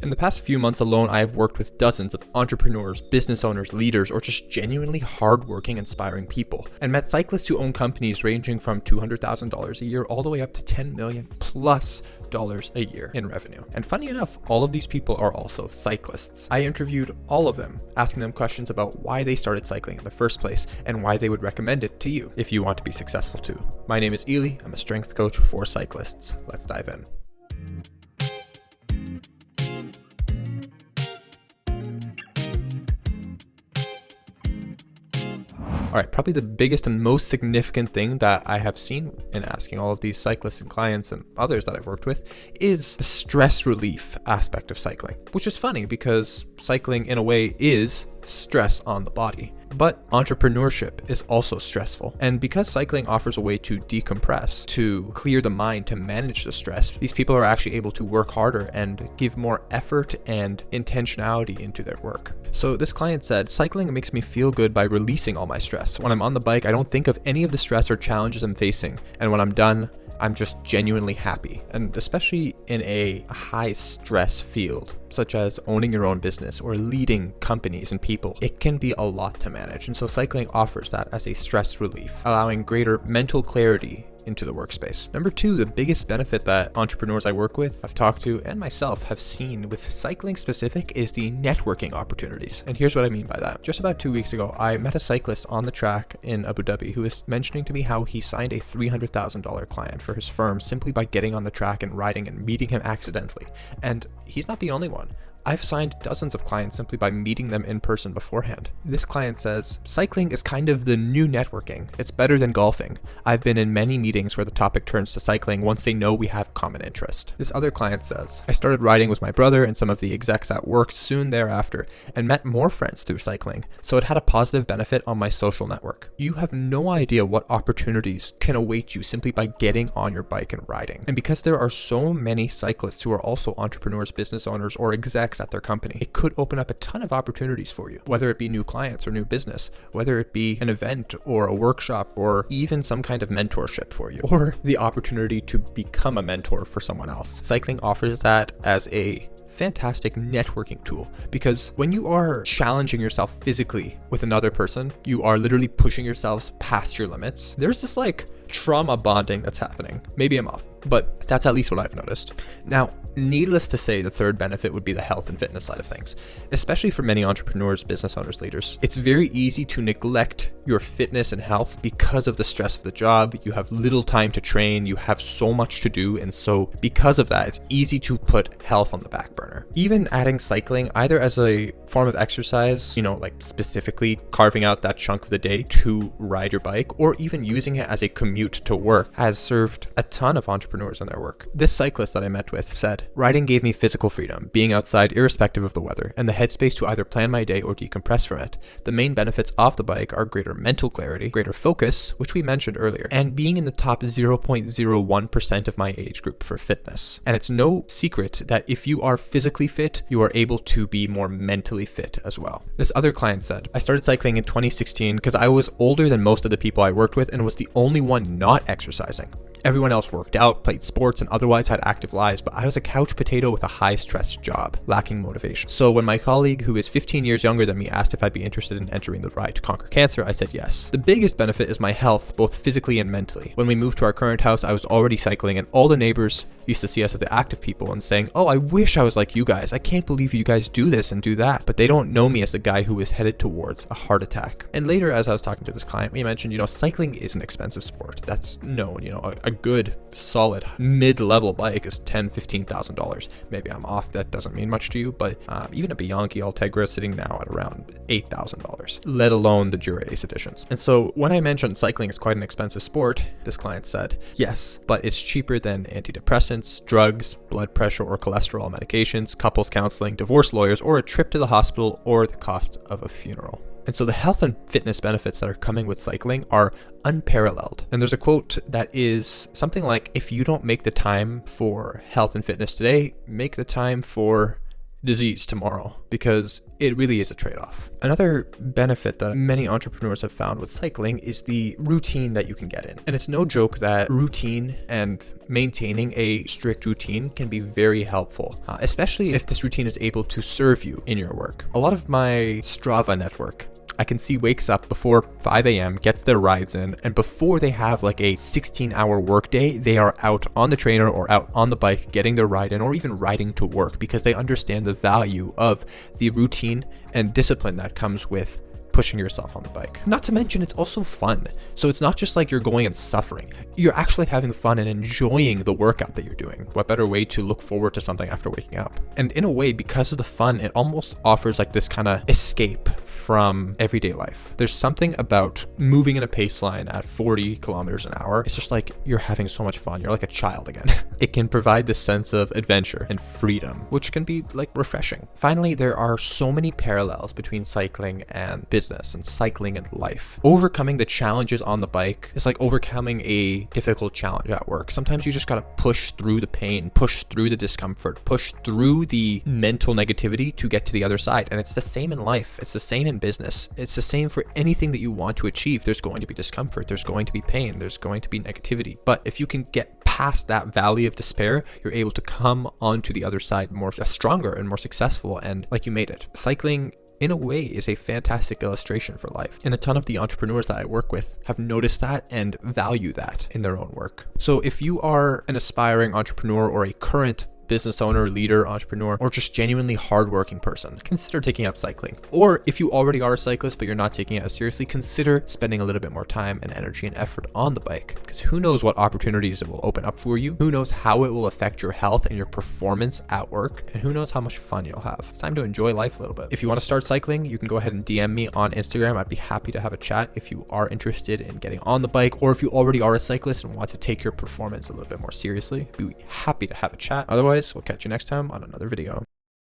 In the past few months alone, I have worked with dozens of entrepreneurs, business owners, leaders, or just genuinely hardworking, inspiring people, and met cyclists who own companies ranging from $200,000 a year all the way up to $10 million plus a year in revenue. And funny enough, all of these people are also cyclists. I interviewed all of them, asking them questions about why they started cycling in the first place and why they would recommend it to you if you want to be successful too. My name is Ely. I'm a strength coach for cyclists. Let's dive in. All right, probably the biggest and most significant thing that I have seen in asking all of these cyclists and clients and others that I've worked with is the stress relief aspect of cycling, which is funny because cycling in a way is stress on the body. But entrepreneurship is also stressful. And because cycling offers a way to decompress, to clear the mind, to manage the stress, these people are actually able to work harder and give more effort and intentionality into their work. So this client said, cycling makes me feel good by releasing all my stress. When I'm on the bike, I don't think of any of the stress or challenges I'm facing. And when I'm done, I'm just genuinely happy. And especially in a high stress field, such as owning your own business or leading companies and people, it can be a lot to manage. And so cycling offers that as a stress relief, allowing greater mental clarity into the workspace. Number two, the biggest benefit that entrepreneurs I work with, I've talked to, and myself have seen with cycling specific is the networking opportunities. And here's what I mean by that. Just about 2 weeks ago, I met a cyclist on the track in Abu Dhabi who was mentioning to me how he signed a $300,000 client for his firm simply by getting on the track and riding and meeting him accidentally. And he's not the only one. I've signed dozens of clients simply by meeting them in person beforehand. This client says, cycling is kind of the new networking. It's better than golfing. I've been in many meetings where the topic turns to cycling once they know we have common interest. This other client says, I started riding with my brother and some of the execs at work soon thereafter and met more friends through cycling, so it had a positive benefit on my social network. You have no idea what opportunities can await you simply by getting on your bike and riding. And because there are so many cyclists who are also entrepreneurs, business owners, or execs at their company, it could open up a ton of opportunities for you, whether it be new clients or new business, whether it be an event or a workshop or even some kind of mentorship for you, or the opportunity to become a mentor for someone else. Cycling offers that as a fantastic networking tool, because when you are challenging yourself physically with another person, you are literally pushing yourselves past your limits. There's this trauma bonding that's happening. Maybe I'm off, but that's at least what I've noticed. Now, needless to say, the third benefit would be the health and fitness side of things. Especially for many entrepreneurs, business owners, leaders, it's very easy to neglect your fitness and health because of the stress of the job. You have little time to train, you have so much to do, and so because of that, it's easy to put health on the back burner. Even adding cycling either as a form of exercise, specifically carving out that chunk of the day to ride your bike, or even using it as a commute to work, has served a ton of entrepreneurs in their work. This cyclist that I met with said, riding gave me physical freedom, being outside irrespective of the weather, and the headspace to either plan my day or decompress from it. The main benefits of the bike are greater mental clarity, greater focus, which we mentioned earlier, and being in the top 0.01% of my age group for fitness. And it's no secret that if you are physically fit, you are able to be more mentally fit as well. This other client said, I started cycling in 2016 because I was older than most of the people I worked with and was the only one not exercising. Everyone else worked out, played sports, and otherwise had active lives, but I was a couch potato with a high-stress job, lacking motivation. So when my colleague, who is 15 years younger than me, asked if I'd be interested in entering the Ride to Conquer Cancer, I said yes. The biggest benefit is my health, both physically and mentally. When we moved to our current house, I was already cycling, and all the neighbors used to see us as the active people and saying, oh, I wish I was like you guys. I can't believe you guys do this and do that. But they don't know me as the guy who is headed towards a heart attack. And later, as I was talking to this client, we mentioned, cycling is an expensive sport. That's known, a good, solid, mid-level bike is $10,000, $15,000. Maybe I'm off. That doesn't mean much to you, but even a Bianchi Ultegra is sitting now at around $8,000, let alone the Dura Ace editions. And so when I mentioned cycling is quite an expensive sport, this client said, yes, but it's cheaper than antidepressants, drugs, blood pressure or cholesterol medications, couples counseling, divorce lawyers, or a trip to the hospital, or the cost of a funeral. And so the health and fitness benefits that are coming with cycling are unparalleled. And there's a quote that is something like, if you don't make the time for health and fitness today, make the time for disease tomorrow, because it really is a trade-off. Another benefit that many entrepreneurs have found with cycling is the routine that you can get in. And it's no joke that routine and maintaining a strict routine can be very helpful, especially if this routine is able to serve you in your work. A lot of my Strava network, I can see, wakes up before 5 a.m., gets their rides in, and before they have like a 16-hour workday, they are out on the trainer or out on the bike getting their ride in, or even riding to work, because they understand the value of the routine and discipline that comes with pushing yourself on the bike. Not to mention, it's also fun. So it's not just like you're going and suffering. You're actually having fun and enjoying the workout that you're doing. What better way to look forward to something after waking up? And in a way, because of the fun, it almost offers like this kind of escape from everyday life. There's something about moving in a pace line at 40 kilometers an hour. It's just like you're having so much fun. You're like a child again. It can provide this sense of adventure and freedom, which can be like refreshing. Finally, there are so many parallels between cycling and business and cycling and life. Overcoming the challenges on the bike is like overcoming a difficult challenge at work. Sometimes you just gotta push through the pain, push through the discomfort, push through the mental negativity to get to the other side. And it's the same in life. It's the same in business. It's the same for anything that you want to achieve. There's going to be discomfort. There's going to be pain. There's going to be negativity. But if you can get past that valley of despair, you're able to come onto the other side more stronger and more successful, and like you made it. Cycling, in a way, is a fantastic illustration for life. And a ton of the entrepreneurs that I work with have noticed that and value that in their own work. So if you are an aspiring entrepreneur or a current business owner, leader, entrepreneur, or just genuinely hardworking person, consider taking up cycling. Or if you already are a cyclist but you're not taking it as seriously, consider spending a little bit more time and energy and effort on the bike, because who knows what opportunities it will open up for you, who knows how it will affect your health and your performance at work, and who knows how much fun you'll have. It's time to enjoy life a little bit. If you want to start cycling, you can go ahead and DM me on Instagram. I'd be happy to have a chat if you are interested in getting on the bike, or if you already are a cyclist and want to take your performance a little bit more seriously. I'd be happy to have a chat. Otherwise, we'll catch you next time on another video.